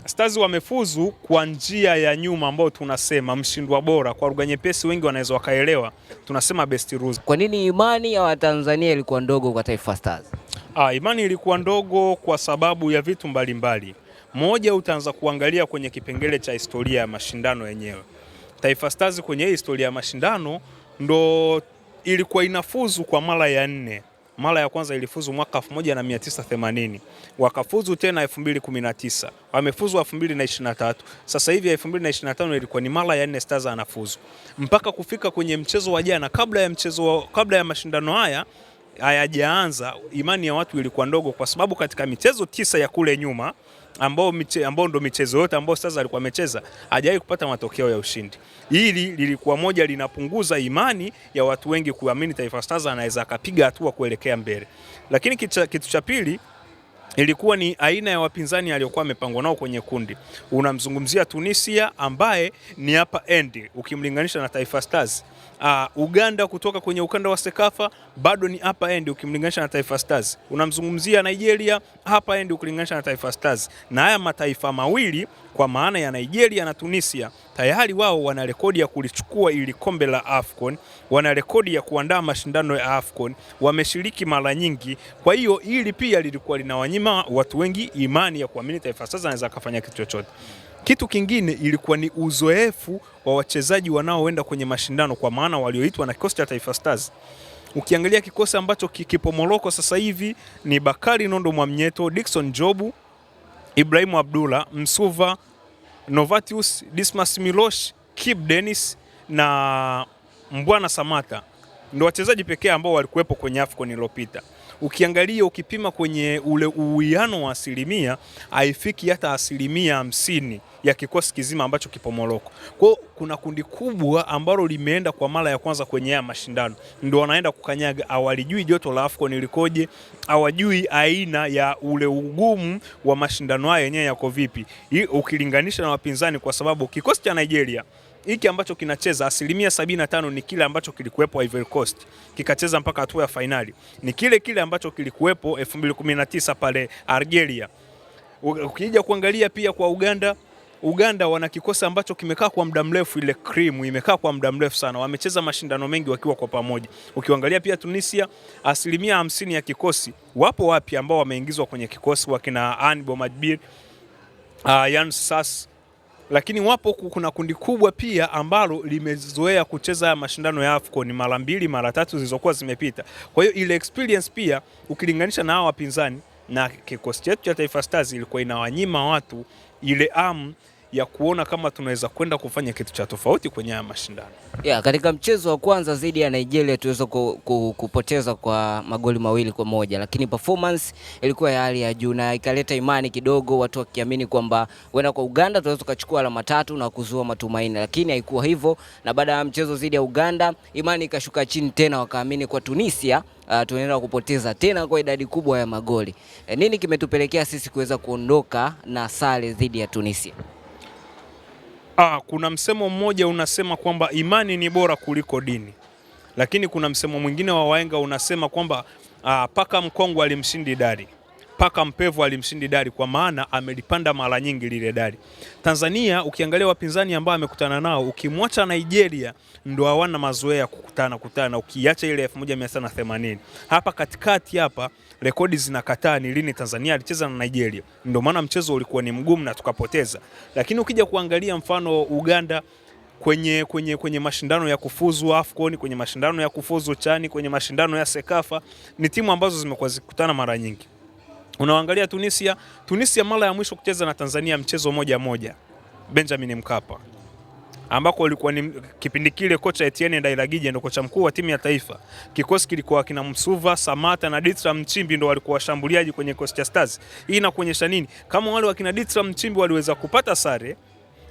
Stars wamefuzu kwa njia ya nyuma ambao tunasema mshindwa bora, kwa lugha nyepesi wengi wanaweza wakaelewa, tunasema best loser. Kwa nini imani ya Watanzania ilikuwa ndogo kwa Taifa Stars? Imani ilikuwa ndogo kwa sababu ya vitu mbalimbali. Moja, utaanza kuangalia kwenye kipengele cha historia ya mashindano yenyewe. Taifa Stars kwenye historia ya mashindano ndo ilikuwa inafuzu kwa mara ya 4. Mara ya kwanza ilifuzu mwaka 1980. Wakafuzu tena 2019. Wamefuzu 2023. Sasa hivi 2025 ilikuwa ni mara ya 4 Stars anafuzu. Mpaka kufika kwenye mchezo wa jana, kabla ya mashindano haya hayajaanza, imani ya watu ilikuwa ndogo kwa sababu katika michezo 9 ya kule nyuma ambao ndo michezo yote ambao Stars alikuwa amecheza hajawahi kupata matokeo ya ushindi. Hili lilikuwa moja linapunguza imani ya watu wengi kuamini Taifa Stars anaweza akapiga hatua kuelekea mbele. Lakini kitu cha pili ilikuwa ni aina ya wapinzani aliyokuwa amepangwa nao kwenye kundi. Unamzungumzia Tunisia ambaye ni hapa end ukimlinganisha na Taifa Stars. Uganda kutoka kwenye ukanda wa Sekafa bado ni hapa end ukimlinganisha na Taifa Stars. Unamzungumzia Nigeria hapa end ukilinganisha na Taifa Stars. Na haya mataifa mawili kwa maana ya Nigeria na Tunisia tayari wao wana rekodi ya kulichukua ili kombe la AFCON, wana rekodi ya kuandaa mashindano ya AFCON, wameshiriki mara nyingi. Kwa hiyo hili pia lilikuwa linawanyima watu wengi imani ya kuamini Taifa Stars anaweza kufanya kitu chochote. Kitu kingine ilikuwa ni uzoefu wa wachezaji wanaoenda kwenye mashindano kwa maana walioitwa na kikosi cha Taifa Stars. Ukiangalia kikosi ambacho kipo Morocco sasa hivi ni Bakari Nondo Mwamnyeto, Dickson Jobu, Ibrahimu Abdullah, Msuva, Novatius, Dismas Milosh, Kip Dennis na Mbwana Samata. Ndio wachezaji pekee ambao walikuwepo kwenye AFCON iliyopita. Ukiangalia ukipima kwenye ule uwiano wa asilimia haifiki hata 50% ya kikosi kizima ambacho kipo Morocco. Kwa kuna kundi kubwa ambalo limeenda kwa mara ya kwanza kwenye haya mashindano. Ndio wanaenda kukanyaga, hawalijui joto la AFCON likoje, hawajui aina ya ule ugumu wa mashindano haya yenyewe yako vipi. Ukilinganisha na wapinzani kwa sababu kikosi cha Nigeria hiki ambacho kinacheza 75% ni kile ambacho kilikuwepo Ivory Coast kikacheza mpaka hatua ya finali. Ni kile ambacho kilikuwepo 2019 pale Algeria. Ukija kuangalia pia kwa Uganda wana kikosi ambacho kimekaa kwa muda mrefu, ile cream imekaa kwa muda mrefu sana. Wamecheza mashindano mengi wakiwa kwa pamoja. Ukiangalia pia Tunisia 50% ya kikosi wapo wapi ambao wameingizwa kwenye kikosi, wakina Anbo Madbir, Yan Sas. Lakini wapo kuna kundi kubwa pia ambalo limezoea kucheza mashindano ya AFCON mara 2 mara 3 zilizokuwa zimepita. Kwa hiyo ile experience pia ukilinganisha na hao wapinzani na kikosi chetu cha Taifa Stars ilikuwa inawanyima watu ile ya kuona kama tunaweza kwenda kufanya kitu cha tofauti kwenye haya mashindano. Katika mchezo wa kwanza dhidi ya Nigeria tuweza kupoteza kwa magoli 2-1, lakini performance ilikuwa ya hali ya juu na ikaleta imani kidogo, watu wakiamini kwamba wenda kwa Uganda tunaweza kuchukua alama 3 na kuzua matumaini, lakini haikuwa hivyo. Na baada ya mchezo dhidi ya Uganda imani ikashuka chini tena, wakaamini kwa Tunisia tunaenda kupoteza tena kwa idadi kubwa ya magoli. Nini kimetupelekea sisi kuweza kuondoka na sare dhidi ya Tunisia? Kuna msemo mmoja unasema kwamba imani ni bora kuliko dini. Lakini kuna msemo mwingine wa wahenga unasema kwamba paka mkongwe alimshindi dari, paka mpevu alimshindi dari, kwa maana amelipanda mara nyingi lile dari. Tanzania ukiangalia wapinzani ambao amekutana nao, ukimwacha Nigeria ndo hawana mazoea kukutana, ukiacha ile 1980. Hapa katikati hapa rekodi zinakataa ni lini Tanzania alicheza na Nigeria. Ndio maana mchezo ulikuwa ni mgumu na tukapoteza. Lakini ukija kuangalia mfano Uganda kwenye mashindano ya kufuzu AFCON, kwenye mashindano ya kufuzu CHAN, kwenye mashindano ya Sekafa, ni timu ambazo zimekuwa zikikutana mara nyingi. Unaangalia Tunisia mara ya mwisho kucheza na Tanzania mchezo 1-1 Benjamin Mkapa, ambako ulikuwa ni kipindi kile kocha Etienne Ndairagije ndio kocha mkuu wa timu ya taifa. Kikosi kilikuwa kina Msuva, Samata na Ditra Mchimbi ndio walikuwa washambuliaji kwenye kikosi cha Stars. Hii inakuonyesha nini? Kama wale wakina Ditra Mchimbi waliweza kupata sare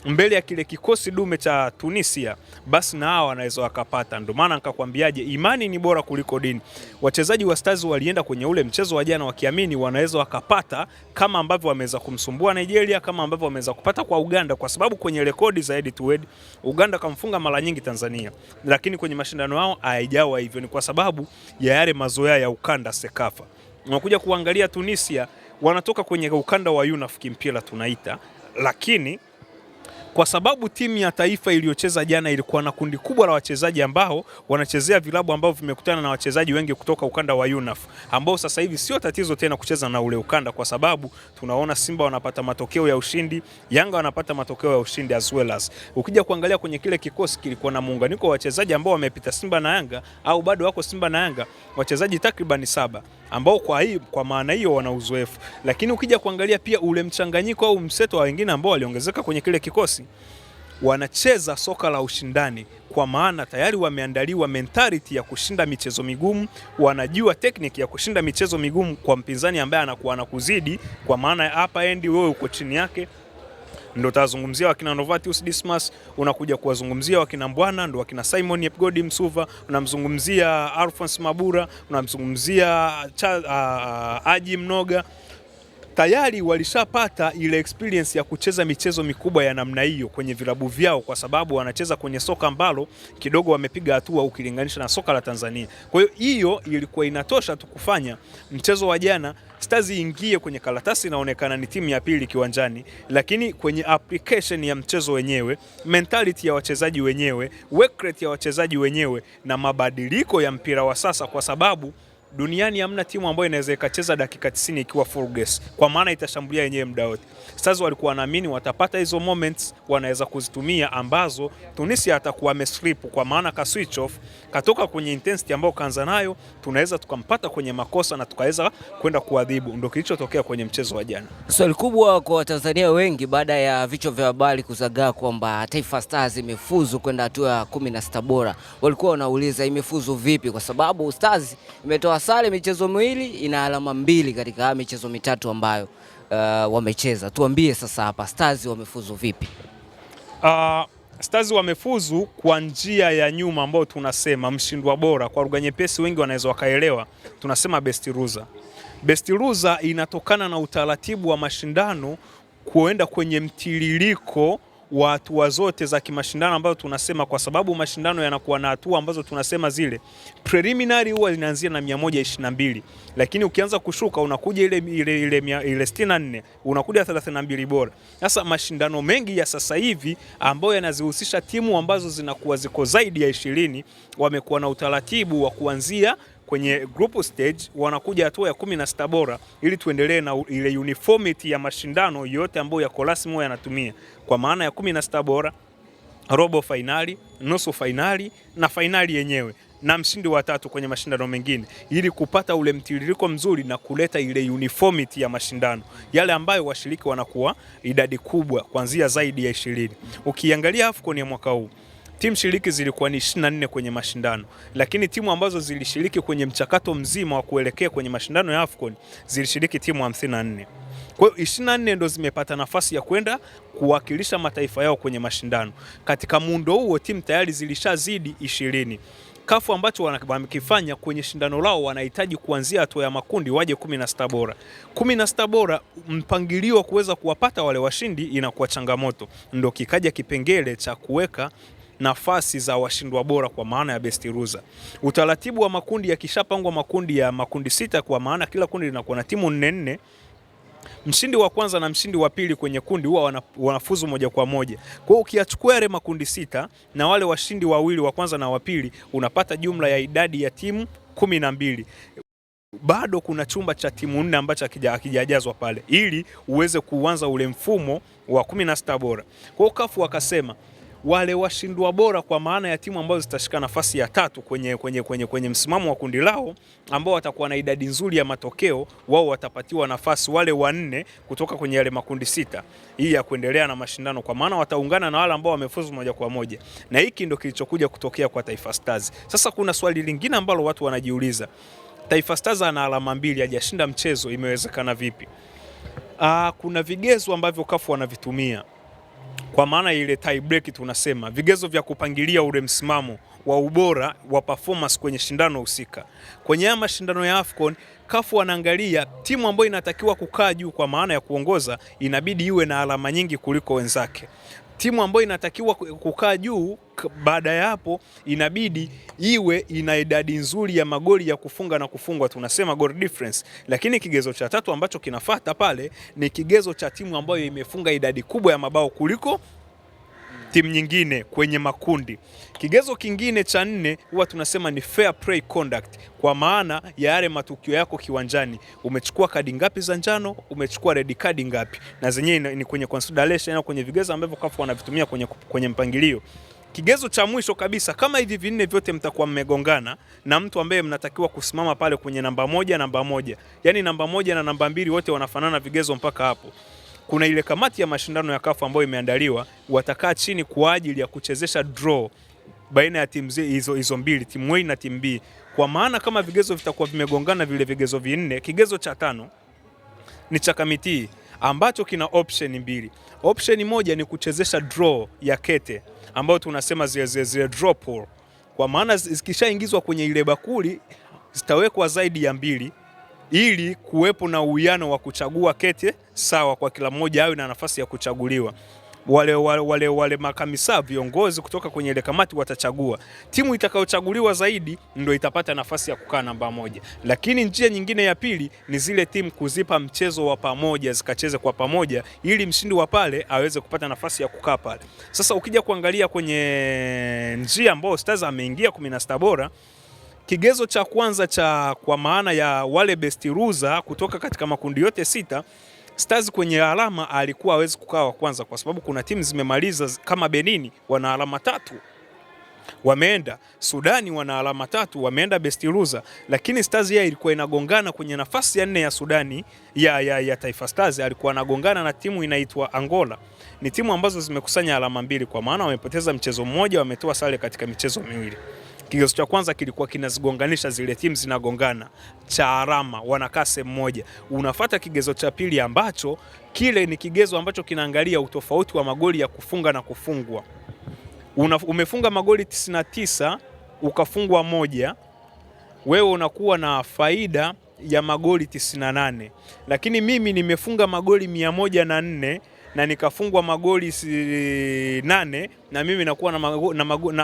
mbele ya kile kikosi dume cha Tunisia, basi na hao wanaweza wakapata. Ndio maana nikakwambiaje imani ni bora kuliko dini. Wachezaji wa Stars walienda kwenye ule mchezo wa jana wakiamini wanaweza wakapata kama ambavyo wameweza kumsumbua Nigeria, kama ambavyo wameweza kupata kwa Uganda, kwa sababu kwenye rekodi za head to head Uganda kamfunga mara nyingi Tanzania, lakini kwenye mashindano yao haijawa hivyo. Ni kwa sababu ya yale mazoea ya ukanda Sekafa. Unakuja kuangalia Tunisia wanatoka kwenye ukanda wa UNAF kimpira tunaita, lakini kwa sababu timu ya taifa iliyocheza jana ilikuwa na kundi kubwa la wachezaji ambao wanachezea vilabu ambao vimekutana na wachezaji wengi kutoka ukanda wa UNAF, ambao sasa hivi sio tatizo tena kucheza na ule ukanda, kwa sababu tunaona Simba wanapata matokeo ya ushindi, Yanga wanapata matokeo ya ushindi as well as. Ukija kuangalia kwenye kile kikosi kilikuwa na muunganiko wa wachezaji ambao wamepita Simba na Yanga au bado wako Simba na Yanga, wachezaji takriban 7 ambao kwa maana hiyo wana uzoefu. Lakini ukija kuangalia pia ule mchanganyiko au mseto wa wengine ambao waliongezeka kwenye kile kikosi, wanacheza soka la ushindani, kwa maana tayari wameandaliwa mentality ya kushinda michezo migumu, wanajua technique ya kushinda michezo migumu kwa mpinzani ambaye anakuwa anakuzidi, kwa maana ya hapa endi wewe uko chini yake. Ndio tazungumzia wakina Novatius Dismas, unakuja kuwazungumzia wakina Mbwana, ndio wakina Simon Yepgodi Msuva, unamzungumzia Alphonse Mabura, unamzungumzia Aji Mnoga. Tayari walishapata ile experience ya kucheza michezo mikubwa ya namna hiyo kwenye vilabu vyao, kwa sababu wanacheza kwenye soka ambalo kidogo wamepiga hatua ukilinganisha na soka la Tanzania. Kwa hiyo ilikuwa inatosha tu kufanya mchezo wa jana Stars ingie kwenye karatasi inaonekana ni timu ya pili kiwanjani, lakini kwenye application ya mchezo wenyewe, mentality ya wachezaji wenyewe, work rate ya wachezaji wenyewe na mabadiliko ya mpira wa sasa, kwa sababu duniani hamna timu ambayo inaweza ikacheza dakika 90 ikiwa full gas, kwa maana itashambulia yenyewe muda wote. Stars walikuwa wanaamini watapata hizo moments wanaweza kuzitumia, ambazo Tunisia atakuwa ameslip, kwa maana ka switch off katoka kwenye intensity ambayo kaanza nayo, tunaweza tukampata kwenye makosa na tukaweza kwenda kuadhibu. Ndio kilichotokea kwenye mchezo wa jana. Swali kubwa kwa Watanzania wengi baada ya vichwa vya habari kuzagaa kwamba Taifa Stars imefuzu kwenda hatua ya 16 bora, walikuwa wanauliza imefuzu vipi, kwa sababu Stars imetoa sare michezo miwili, ina alama 2 katika michezo mitatu ambayo wamecheza. Tuambie sasa hapa Stars wamefuzu vipi? Stars wamefuzu kwa njia ya nyuma ambayo tunasema mshindwa bora, kwa lugha nyepesi wengi wanaweza wakaelewa, tunasema best loser. Best loser inatokana na utaratibu wa mashindano kuenda kwenye mtiririko wa hatua zote za kimashindano ambayo tunasema, kwa sababu mashindano yanakuwa na hatua ambazo tunasema zile preliminary huwa zinaanzia na 122, lakini ukianza kushuka unakuja ile 64, unakuja 32 bora. Sasa mashindano mengi ya sasa hivi ambayo yanazihusisha timu ambazo zinakuwa ziko zaidi ya 20 wamekuwa na utaratibu wa kuanzia kwenye group stage wanakuja hatua ya 16 bora, ili tuendelee na ile uniformity ya mashindano yote ambayo yako rasmi yanatumia, kwa maana ya 16 bora, robo finali, nusu finali na finali yenyewe na mshindi wa 3 kwenye mashindano mengine, ili kupata ule mtiririko mzuri na kuleta ile uniformity ya mashindano yale ambayo washiriki wanakuwa idadi kubwa kuanzia zaidi ya 20. Ukiangalia AFCON ya mwaka huu timu shiriki zilikuwa ni 24 kwenye mashindano, lakini timu ambazo zilishiriki kwenye mchakato mzima wa kuelekea kwenye mashindano ya AFCON zilishiriki timu 54. Kwa hiyo 24 ndo zimepata nafasi ya kwenda kuwakilisha mataifa yao kwenye mashindano. Katika muundo huo timu tayari zilishazidi 20. Kafu ambacho wamekifanya kwenye shindano lao, wanahitaji kuanzia hatua ya makundi waje 16 bora. 16 bora mpangilio wa kuweza kuwapata wale washindi inakuwa changamoto. Ndio kikaja kipengele cha kuweka nafasi za washindwa bora kwa maana ya best loser. Utaratibu wa makundi yakishapangwa makundi ya makundi 6, kwa maana kila kundi linakuwa na timu 4. Mshindi wa kwanza na mshindi wa pili kwenye kundi huwa wanafuzu moja kwa moja. Kwa hiyo ukiachukua yale makundi 6 na wale washindi wawili wa kwanza na wa pili, unapata jumla ya idadi ya timu 12. Bado kuna chumba cha timu 4 ambacho hakijajazwa pale, ili uweze kuanza ule mfumo wa 16 bora. Kwa hiyo CAF wakasema wale washindwa bora kwa maana ya timu ambazo zitashika nafasi ya 3 kwenye msimamo wa kundi lao, ambao watakuwa na idadi nzuri ya matokeo, wao watapatiwa nafasi wale 4 kutoka kwenye yale makundi 6 hii ya kuendelea na mashindano, kwa maana wataungana na wale ambao wamefuzu moja kwa moja. Na hiki ndio kilichokuja kutokea kwa Taifa Stars. Sasa kuna swali lingine ambalo watu wanajiuliza, Taifa Stars ana alama 2 hajashinda mchezo, imewezekana vipi? Kuna vigezo ambavyo CAF wanavitumia, kwa maana ile tie break tunasema vigezo vya kupangilia ule msimamo wa ubora wa performance kwenye shindano husika. Kwenye haya mashindano ya AFCON, CAF wanaangalia timu ambayo inatakiwa kukaa juu kwa maana ya kuongoza inabidi iwe na alama nyingi kuliko wenzake. Timu ambayo inatakiwa kukaa juu baada ya hapo inabidi iwe ina idadi nzuri ya magoli ya kufunga na kufungwa, tunasema goal difference. Lakini kigezo cha tatu ambacho kinafuata pale ni kigezo cha timu ambayo imefunga idadi kubwa ya mabao kuliko timu nyingine kwenye makundi. Kigezo kingine cha nne huwa tunasema ni fair play conduct, kwa maana ya yale matukio yako kiwanjani. Umechukua kadi ngapi za njano, umechukua red card ngapi, na zenyewe ni kwenye consideration au kwenye vigezo ambavyo CAF wanavitumia kwenye mpangilio. Kigezo cha mwisho kabisa, kama hivi vinne vyote mtakuwa mmegongana na mtu ambaye mnatakiwa kusimama pale kwenye namba moja, yani namba moja na namba mbili wote wanafanana vigezo mpaka hapo, kuna ile kamati ya mashindano ya CAF ambayo imeandaliwa, watakaa chini kwa ajili ya kuchezesha draw baina ya timu hizo mbili, timu A na timu B. Kwa maana kama vigezo vitakuwa vimegongana vile vigezo vinne, kigezo cha tano ni cha kamiti ambacho kina option mbili. Option moja ni kuchezesha draw ya kete ambayo tunasema zile draw pool. Kwa maana zikishaingizwa kwenye ile bakuli zitawekwa zaidi ya mbili ili kuwepo na uwiano wa kuchagua kete sawa kwa kila mmoja awe na nafasi ya kuchaguliwa. Wale makamisa viongozi kutoka kwenye ile kamati watachagua timu itakayochaguliwa zaidi ndio itapata nafasi ya kukaa namba moja. Lakini njia nyingine ya pili ni zile timu kuzipa mchezo wa pamoja zikacheze kwa pamoja ili mshindi wa pale aweze kupata nafasi ya kukaa pale. Sasa ukija kuangalia kwenye njia ambayo Stars ameingia 16 bora, kigezo cha kwanza cha kwa maana ya wale best loser kutoka katika makundi yote sita, Stars kwenye alama alikuwa hawezi kukaa wa kwanza kwa sababu kuna timu zimemaliza kama Benini wana alama 3 wameenda, Sudani wana alama 3 wameenda best loser, lakini Stars yeye ilikuwa inagongana kwenye nafasi ya 4 ya Sudani ya Taifa Stars, alikuwa anagongana na timu inaitwa Angola. Ni timu ambazo zimekusanya alama 2 kwa maana wamepoteza mchezo mmoja, wametoa sare katika michezo miwili. Kigezo cha kwanza kilikuwa kinazigonganisha zile timu zinagongana cha alama, wanakaa sehemu moja. Unafuata kigezo cha pili ambacho kile ni kigezo ambacho kinaangalia utofauti wa magoli ya kufunga na kufungwa. Umefunga magoli 99 ukafungwa moja, wewe unakuwa na faida ya magoli 98. Lakini mimi nimefunga magoli 104 na nikafungwa magoli 8 na mimi nakuwa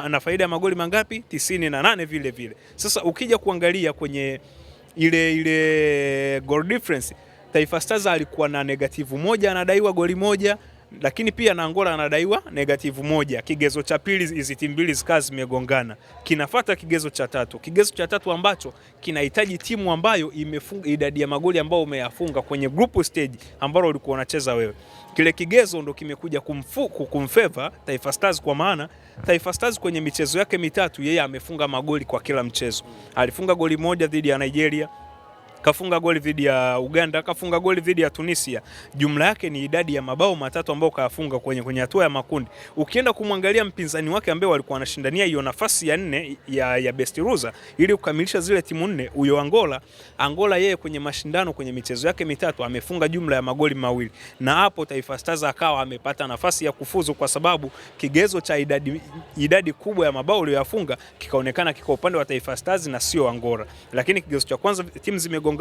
na faida ya magoli mangapi? 98 vile vile. Sasa ukija kuangalia kwenye ile goal difference, Taifa Stars alikuwa na -1 anadaiwa goli moja, lakini pia na Angola anadaiwa -1. Kigezo cha pili hizi timu mbili zikawa zimegongana. Kinafuata kigezo cha tatu. Kigezo cha tatu ambacho kinahitaji timu ambayo imefunga idadi ya magoli ambayo umeyafunga kwenye group stage ambalo ulikuwa unacheza wewe. Kile kigezo ndo kimekuja kumfavor Taifa Stars, kwa maana Taifa Stars kwenye michezo yake mitatu yeye amefunga magoli kwa kila mchezo. Alifunga goli moja dhidi ya Nigeria, kafunga goli dhidi ya Uganda, kafunga goli dhidi ya Tunisia. Jumla yake ni idadi ya mabao 3 ambayo kafunga kwenye hatua ya makundi. Ukienda kumwangalia mpinzani wake ambaye walikuwa wanashindania hiyo nafasi ya 4 ya best loser ili kukamilisha zile timu 4, huyo Angola yeye kwenye mashindano kwenye michezo yake mitatu amefunga jumla ya magoli 2. Na hapo Taifa Stars akawa amepata nafasi ya kufuzu kwa sababu kigezo cha idadi kubwa ya mabao aliyoyafunga kikaonekana kiko upande wa Taifa Stars na sio Angola. Lakini kigezo cha kwanza timu zimegongana,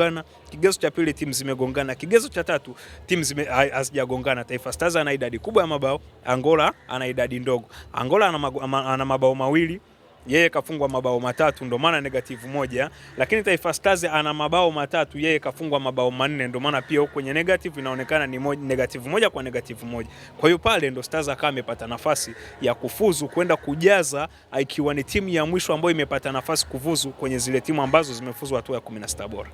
kigezo cha pili timu zimegongana, kigezo cha tatu timu hazijagongana. Taifa Stars ana idadi kubwa ya mabao, Angola ana idadi ndogo. Angola ana mabao 2, yeye kafungwa mabao 3 ndio maana -1, lakini Taifa Stars ana mabao 3, yeye kafungwa mabao 4 ndio maana pia kwenye negative inaonekana ni -1 kwa -1. Kwa hiyo pale ndo Stars akawa amepata nafasi ya kufuzu kwenda kujaza, ikiwa ni timu ya mwisho ambayo imepata nafasi kufuzu kwenye zile timu ambazo zimefuzu hatua ya 16 bora.